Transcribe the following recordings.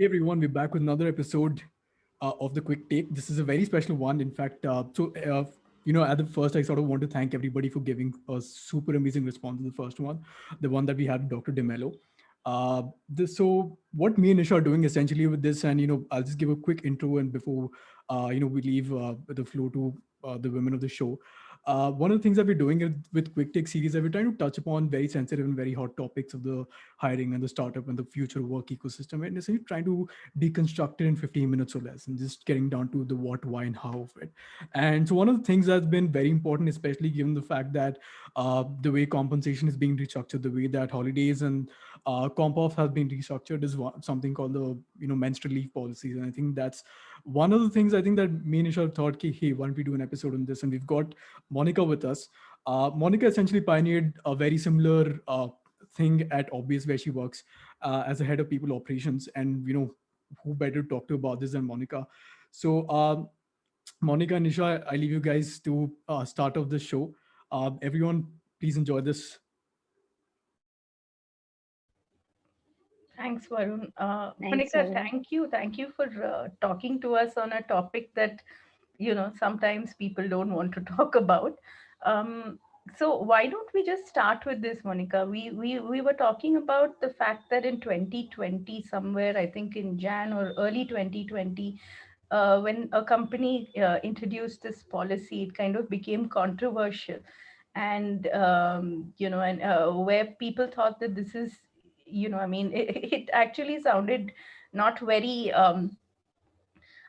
Hey everyone, we're back with another episode of the Quick Take. This is a very special one. In fact, at the first, I sort of want to thank everybody for giving a super amazing response to the first one, the one that we had with Dr. DeMello. So what me and Nisha are doing essentially with this, and I'll just give a quick intro, and before we leave the floor to the women of the show. One of the things that we're doing with Quick Take series that we're trying to touch upon very sensitive and very hot topics of the hiring and the startup and the future work ecosystem, and essentially trying to deconstruct it in 15 minutes or less, and just getting down to the what, why, and how of it. And so one of the things that's been very important, especially given the fact that the way compensation is being restructured, the way that holidays and comp off has been restructured, is something called the menstrual leave policies. And I think that's one of the things I think that me and Nisha thought, okay, hey, why don't we do an episode on this? And we've got Monica with us. Monica essentially pioneered a very similar thing at Obvious, where she works as a head of people operations. And who better to talk to about this than Monica? So Monica and Nisha, I leave you guys to start off the show. Everyone, please enjoy this. Thanks, Varun. Thanks, Monica, Varun. thank you. Thank you for talking to us on a topic that, sometimes people don't want to talk about. Um, so why don't we just start with this, Monica? We were talking about the fact that in 2020, somewhere, I think in Jan or early 2020, when a company introduced this policy, it kind of became controversial. And, where people thought that this is, I mean, it actually sounded not very,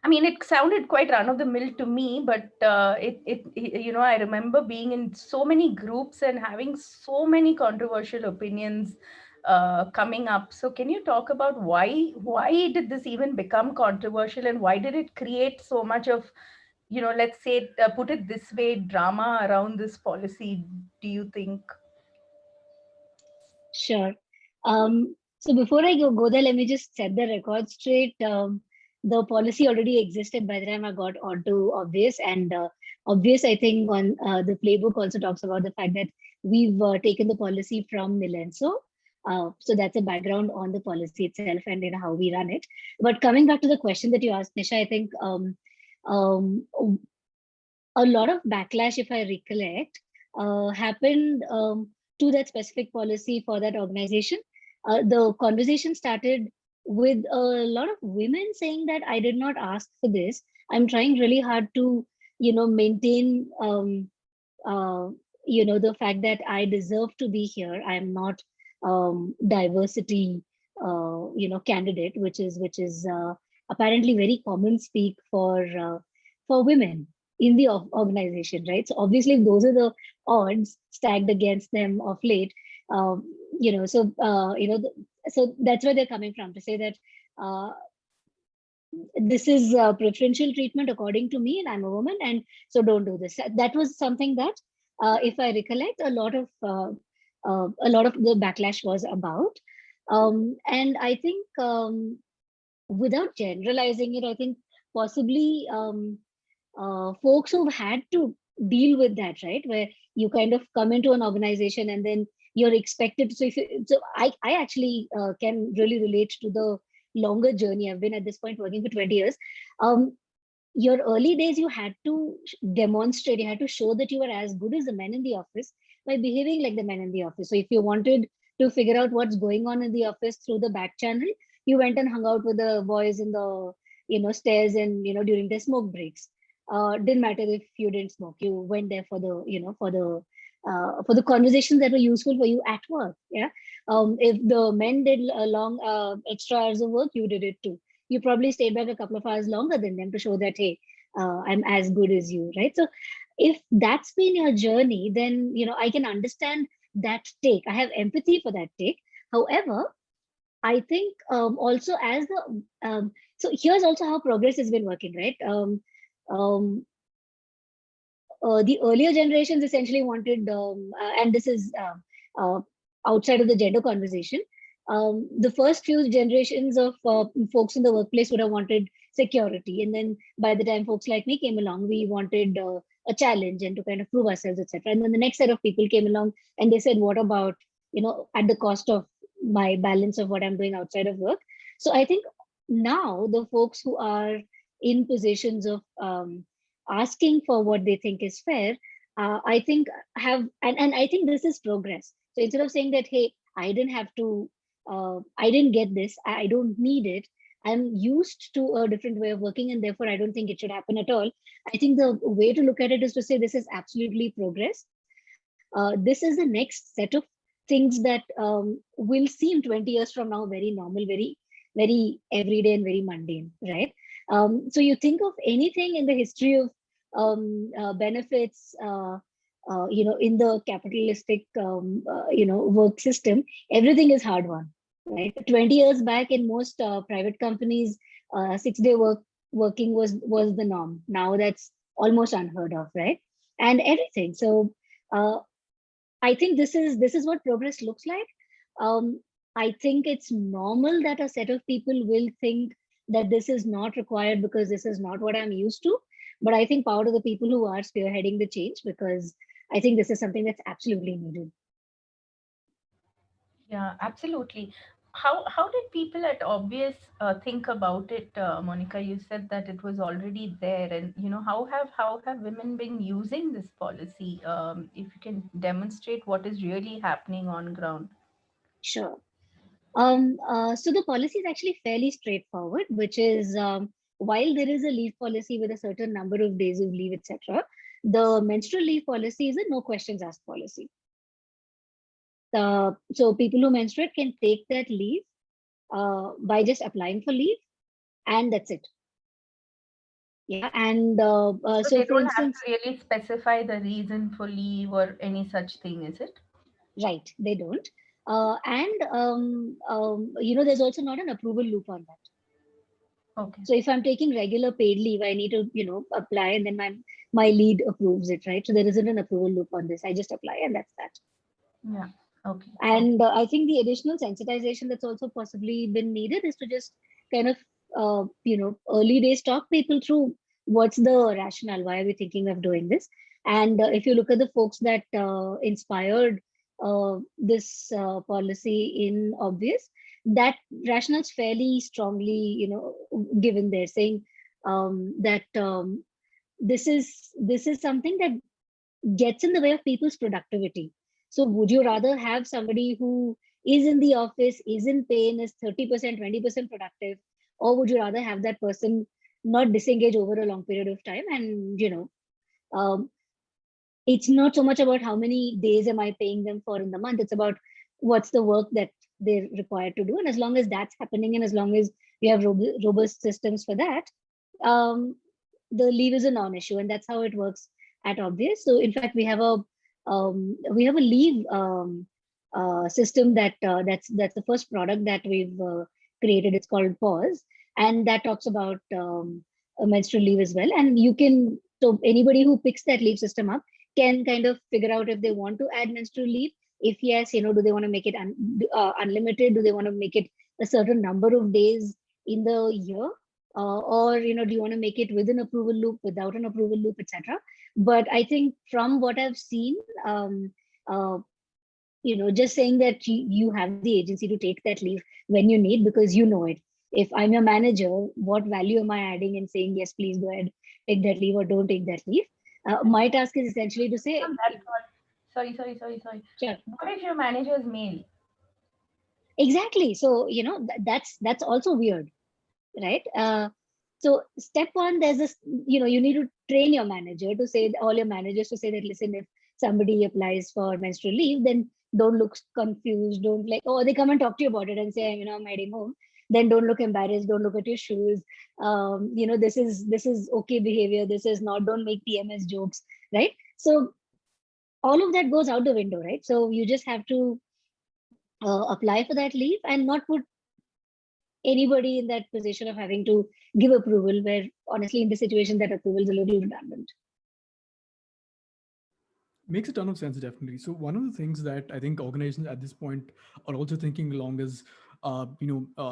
I mean, it sounded quite run of the mill to me, but I remember being in so many groups and having so many controversial opinions coming up. So, can you talk about why did this even become controversial, and why did it create so much of, let's say, put it this way, drama around this policy? Do you think? Sure. So before I go there, let me just set the record straight. The policy already existed by the time I got onto Obvious, and Obvious, I think, on the playbook also talks about the fact that we've taken the policy from Nilenso. So that's a background on the policy itself and how we run it. But coming back to the question that you asked, Nisha, I think um, a lot of backlash, if I recollect, happened to that specific policy for that organization. The conversation started with a lot of women saying that I did not ask for this. I'm trying really hard to, maintain, uh, the fact that I deserve to be here. I'm not diversity, candidate, which is apparently very common speak for women in the organization, right? So obviously, if those are the odds stacked against them of late, um, so that's where they're coming from to say that uh, this is preferential treatment according to me, and I'm a woman, and so don't do this. That was something that, if I recollect, a lot of the backlash was about, and I think without generalizing it, I think possibly. Folks who've had to deal with that, right? Where you kind of come into an organization and then you're expected. So I actually can really relate to the longer journey. I've been at this point working for 20 years. Um, your early days, you had to demonstrate, you had to show that you were as good as the men in the office by behaving like the men in the office. So if you wanted to figure out what's going on in the office through the back channel, you went and hung out with the boys in the stairs and during their smoke breaks. Didn't matter if you didn't smoke, you went there for the for the conversations that were useful for you at work. Yeah. If the men did a long extra hours of work, you did it too. You probably stayed back a couple of hours longer than them to show that, hey, I'm as good as you, right? So if that's been your journey, then I can understand that take. I have empathy for that take. However, I think also as the so here's also how progress has been working, right? Um, the earlier generations essentially wanted, and this is outside of the gender conversation, the first few generations of folks in the workplace would have wanted security. And then by the time folks like me came along, we wanted a challenge and to kind of prove ourselves, etc. And then the next set of people came along and they said, what about, at the cost of my balance of what I'm doing outside of work? So I think now the folks who are in positions of asking for what they think is fair, I think and I think this is progress. So instead of saying that, hey, I didn't have to, I didn't get this, I don't need it, I'm used to a different way of working, and therefore I don't think it should happen at all. I think the way to look at it is to say this is absolutely progress. This is the next set of things that will seem 20 years from now very normal, very everyday and very mundane, right? So you think of anything in the history of benefits, in the capitalistic, work system, everything is hard won, right? 20 years back in most private companies, 6-day working was the norm. Now that's almost unheard of, right? And everything. So I think this is what progress looks like. I think it's normal that a set of people will think that this is not required because this is not what I'm used to. But I think power to the people who are spearheading the change, because I think this is something that's absolutely needed. Yeah, absolutely. How did people at Obvious think about it, Monica? You said that it was already there, and how have women been using this policy? If you can demonstrate what is really happening on ground. Sure. So the policy is actually fairly straightforward, which is, while there is a leave policy with a certain number of days of leave, etc., the menstrual leave policy is a no questions asked policy. So people who menstruate can take that leave by just applying for leave, and that's it. Yeah, and So so they for don't have instance, to really specify the reason for leave or any such thing, is it? right, they don't. And there's also not an approval loop on that. Okay. So if I'm taking regular paid leave, I need to, apply, and then my lead approves it, right? So there isn't an approval loop on this. I just apply, and that's that. Yeah. Okay. And I think the additional sensitization that's also possibly been needed is to just kind of, early days talk people through what's the rationale, why are we thinking of doing this? And if you look at the folks that inspired this policy in Obvious, that rationale is fairly strongly, given there, saying that this is something that gets in the way of people's productivity. So would you rather have somebody who is in the office, is in pain, is 30%, 20% productive, or would you rather have that person not disengage over a long period of time? And, um, it's not so much about how many days am I paying them for in the month. It's about what's the work that they're required to do. And as long as that's happening, and as long as we have robust systems for that, um, the leave is a non-issue, and that's how it works at Obvious. So in fact, we have a leave system that's the first product that we've created. It's called Pause, and that talks about a menstrual leave as well. And so anybody who picks that leave system up can kind of figure out if they want to add menstrual leave. If yes, do they want to make it unlimited? Do they want to make it a certain number of days in the year? Or do you want to make it with an approval loop, without an approval loop, etc.? But I think from what I've seen, uh, just saying that you have the agency to take that leave when you need, because you know it. If I'm your manager, what value am I adding in saying, yes, please go ahead, take that leave, or don't take that leave? My task is essentially to say, That's all. Sorry. sure, What if your manager is male? exactly. So, that's also weird, right? So step one, there's this, you need to train your manager to say, all your managers to say that, listen, if somebody applies for menstrual leave, then don't look confused. Don't like, oh, they come and talk to you about it and say, I'm heading home. Then don't look embarrassed. Don't look at your shoes. This is okay behavior. This is not. Don't make PMS jokes, right? So all of that goes out the window, right? So you just have to apply for that leave and not put anybody in that position of having to give approval, where honestly in this situation that approval is a little redundant. Makes a ton of sense, definitely. So one of the things that I think organizations at this point are also thinking along is,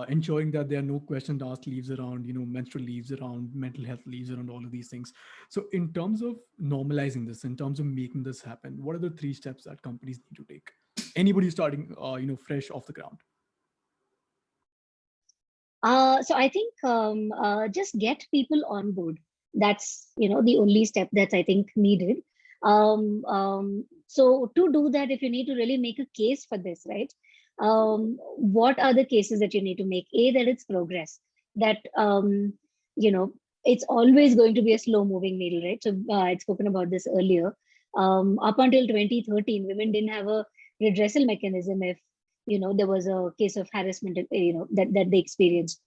ensuring that there are no question asked leaves around, menstrual leaves, around mental health leaves, around all of these things. So in terms of normalizing this, in terms of making this happen, what are the 3 steps that companies need to take? Anybody starting, fresh off the ground. So I think just get people on board. That's the only step that's I think needed. So to do that, if you need to really make a case for this, right? What are the cases that you need to make? A, that it's progress. That you know it's always going to be a slow moving needle, right? So I'd spoken about this earlier. Up until 2013, women didn't have a redressal mechanism if there was a case of harassment that they experienced.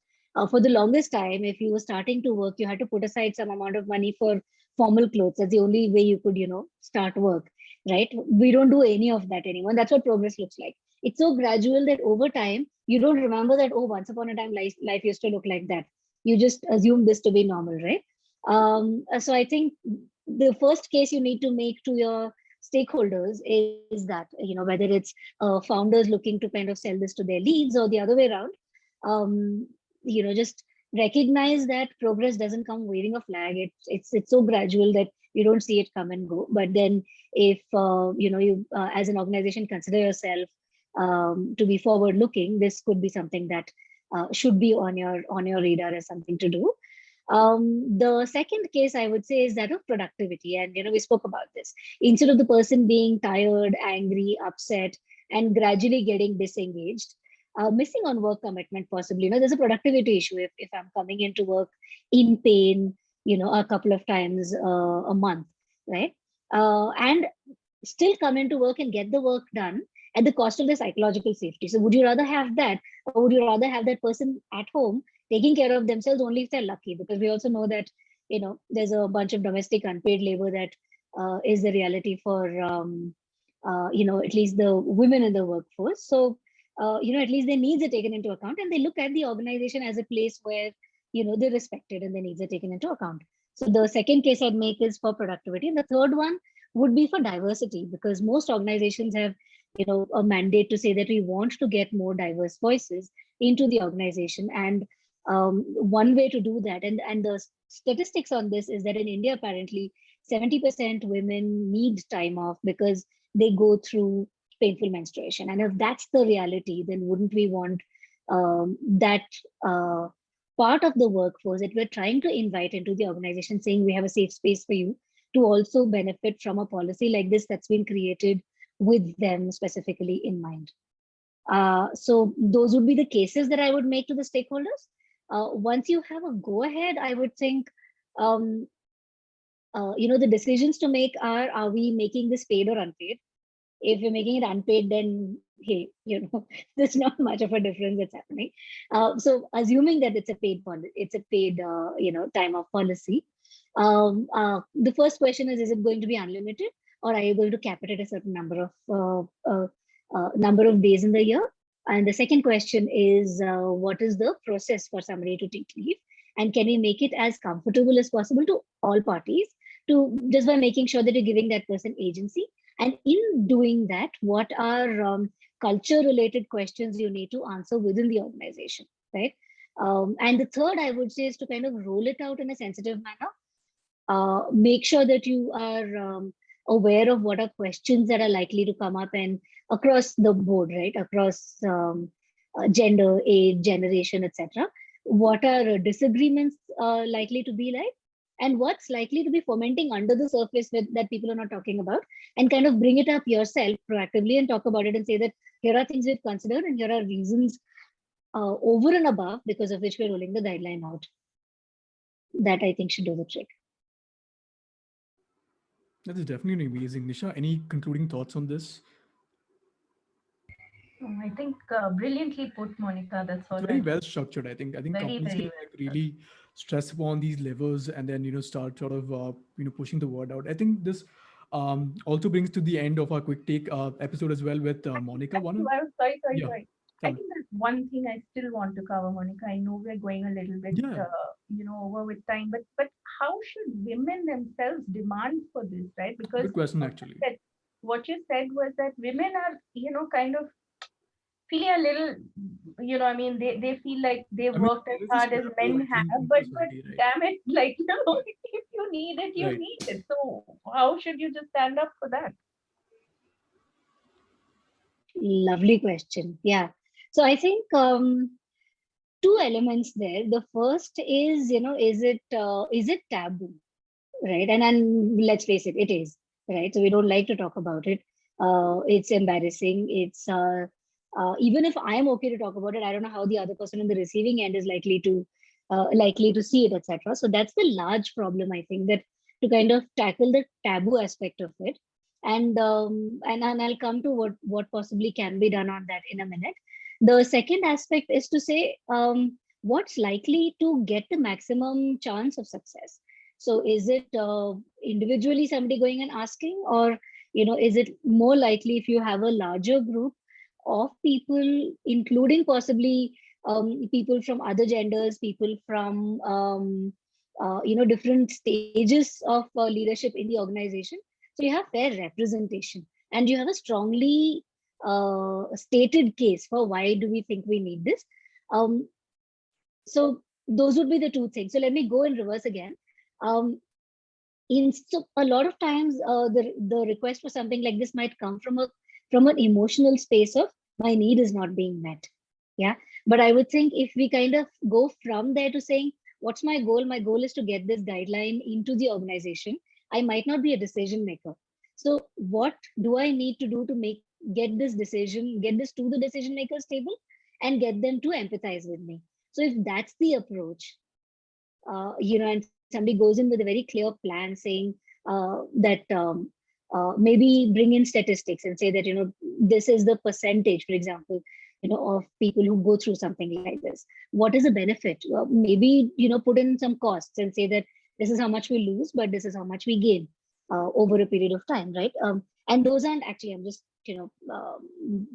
For the longest time, if you were starting to work, you had to put aside some amount of money for formal clothes. That's the only way you could start work, right? We don't do any of that anymore. That's what progress looks like. It's so gradual that over time you don't remember that, oh, once upon a time life used to look like that. You just assume this to be normal, right? So I think the first case you need to make to your stakeholders is that whether it's founders looking to kind of sell this to their leads or the other way around, just recognize that progress doesn't come waving a flag. It's so gradual that you don't see it come and go. But then if you as an organization consider yourself to be forward looking, this could be something that should be on your radar as something to do. The second case I would say is that of productivity. And, we spoke about this. Instead of the person being tired, angry, upset, and gradually getting disengaged, missing on work commitment, possibly, there's a productivity issue. If I'm coming into work in pain, a couple of times a month, right? And still come into work and get the work done at the cost of the psychological safety. So would you rather have that, or would you rather have that person at home taking care of themselves only if they're lucky? Because we also know that there's a bunch of domestic unpaid labor that is the reality for at least the women in the workforce. So at least their needs are taken into account, and they look at the organization as a place where they're respected and their needs are taken into account. So the second case I'd make is for productivity, and the third one would be for diversity, because most organizations have a mandate to say that we want to get more diverse voices into the organization. And one way to do that, and the statistics on this is that in India, apparently 70% women need time off because they go through painful menstruation. And if that's the reality, then wouldn't we want that part of the workforce that we're trying to invite into the organization, saying we have a safe space for you to also benefit from a policy like this that's been created with them specifically in mind? So those would be the cases that I would make to the stakeholders. Once you have a go ahead, I would think, the decisions to make are we making this paid or unpaid? If you're making it unpaid, then hey, there's not much of a difference that's happening. So assuming that it's a paid time off policy, the first question is it going to be unlimited, or are you going to cap it at a certain number of days in the year? And the second question is, what is the process for somebody to take leave? And can we make it as comfortable as possible to all parties, to just by making sure that you're giving that person agency? And in doing that, what are culture-related questions you need to answer within the organization, right? And the third, I would say, is to kind of roll it out in a sensitive manner. Make sure that you are aware of what are questions that are likely to come up, and across the board, right? Across gender, age, generation, etc. What are disagreements likely to be like? And what's likely to be fomenting under the surface that people are not talking about, and kind of bring it up yourself proactively and talk about it and say that here are things we've considered and here are reasons over and above because of which we're rolling the guideline out. That I think should do the trick. That is definitely amazing. Nisha, any concluding thoughts on this? I think brilliantly put, Monica. That's all. It's very well structured. I think Very, companies very can well like really stress upon these levers and then start sort of pushing the word out. I think this also brings to the end of our quick take episode as well with Monica. I'm sorry. Yeah, I tell me. think there's one thing I still want to cover, Monica. I know we're going a little bit, Yeah, over with time, but how should women themselves demand for this, right? Because good question actually. what you said was that women are, kind of feeling a little, I mean, they feel like they've I mean, worked as there is a hard as square hole, men I think, have, in but society, right? damn it, like, if you need it, you Right. need it. So how should you just stand up for that? Lovely question. Yeah. So I think two elements there. The first is, is it taboo, right? And let's face it, it is, right? So we don't like to talk about it. It's embarrassing. It's even if I am okay to talk about it, I don't know how the other person on the receiving end is likely to see it, etc. So that's the large problem, I think, that to kind of tackle the taboo aspect of it. And I'll come to what possibly can be done on that in a minute. The second aspect is to say, what's likely to get the maximum chance of success. So is it individually somebody going and asking, or is it more likely if you have a larger group of people, including possibly people from other genders, people from different stages of leadership in the organization. So you have fair representation, and you have a strongly stated case for why do we think we need this. So those would be the two things. So let me go in reverse again. So a lot of times the request for something like this might come from an emotional space of my need is not being met. Yeah. But I would think if we kind of go from there to saying, what's my goal? My goal is to get this guideline into the organization. I might not be a decision maker. So what do I need to do to get this to the decision makers table and get them to empathize with me? So if that's the approach, and somebody goes in with a very clear plan saying that maybe bring in statistics and say that, this is the percentage, for example, of people who go through something like this. What is the benefit? Maybe, put in some costs and say that this is how much we lose, but this is how much we gain over a period of time, right? And those aren't actually, I'm just,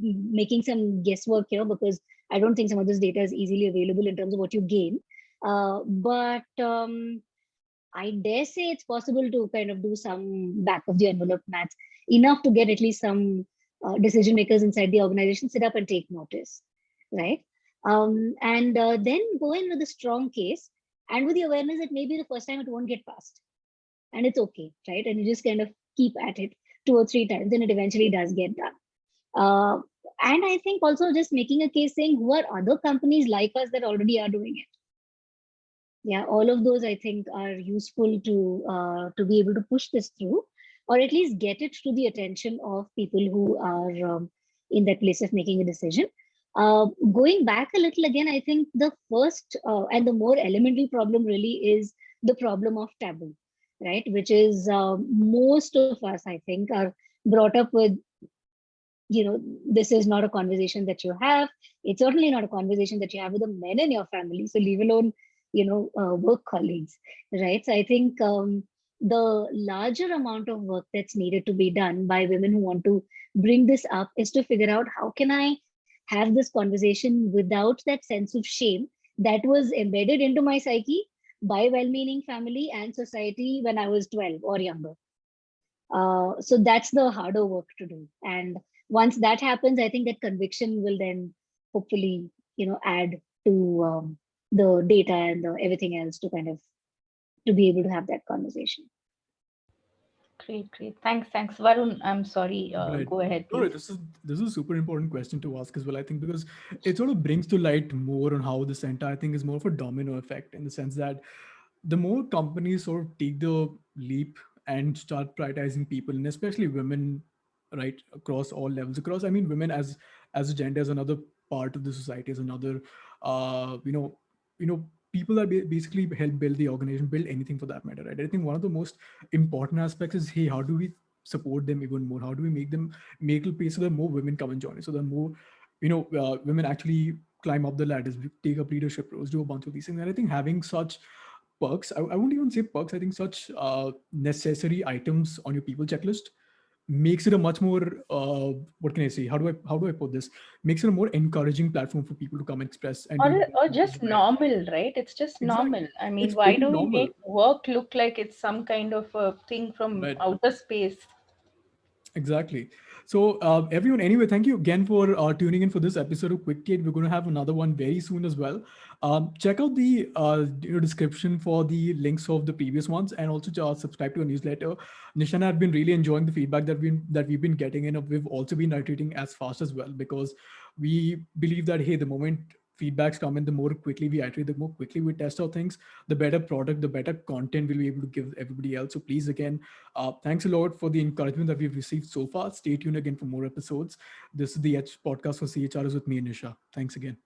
making some guesswork here because I don't think some of this data is easily available in terms of what you gain. But I dare say it's possible to kind of do some back of the envelope maths enough to get at least some decision makers inside the organization sit up and take notice, right? And then go in with a strong case and with the awareness that maybe the first time it won't get passed, and it's okay, right? And you just kind of keep at it 2 or 3 times, and it eventually does get done. And I think also just making a case saying who are other companies like us that already are doing it. Yeah, all of those I think are useful to be able to push this through, or at least get it to the attention of people who are in that place of making a decision. Going back a little again, I think the first and the more elementary problem really is the problem of taboo, right? Which is most of us, I think, are brought up with, this is not a conversation that you have. It's certainly not a conversation that you have with the men in your family. So leave alone, work colleagues, right? So I think the larger amount of work that's needed to be done by women who want to bring this up is to figure out how can I have this conversation without that sense of shame that was embedded into my psyche by well-meaning family and society when I was 12 or younger. So that's the harder work to do. And once that happens, I think that conviction will then hopefully, add to the data and everything else to kind of to be able to have that conversation. Great. Thanks, Varun. I'm sorry. Right. Go ahead, No, please. this is a super important question to ask as well. I think because it sort of brings to light more on how this entire thing is more of a domino effect, in the sense that the more companies sort of take the leap and start prioritizing people, and especially women, right, across all levels, I mean, women as a gender, as another part of the society, as another people that basically help build the organization, build anything for that matter, right? I think one of the most important aspects is, hey, how do we support them even more? How do we make a place so that more women come and join us, so that more women actually climb up the ladders, take up leadership roles, do a bunch of these things. And I think having such perks, I won't even say perks, I think such necessary items on your people checklist makes it a much more what can I say, how do I put this, makes it a more encouraging platform for people to come and express and Or just normal, right? It's just normal. Exactly. I mean, It's why pretty do we normal. make work look like it's some kind of a thing from Right. outer space? Exactly. So everyone, anyway, thank you again for tuning in for this episode of Quick Take. We're going to have another one very soon as well. Check out the description for the links of the previous ones, and also subscribe to our newsletter. Nishana, I've been really enjoying the feedback that we've been getting, and we've also been iterating as fast as well, because we believe that, hey, the moment feedbacks come in, the more quickly we iterate, the more quickly we test our things, the better product, the better content we'll be able to give everybody else. So please, again, thanks a lot for the encouragement that we've received so far. Stay tuned again for more episodes. This is the H podcast for CHRs with me and Nisha. Thanks again.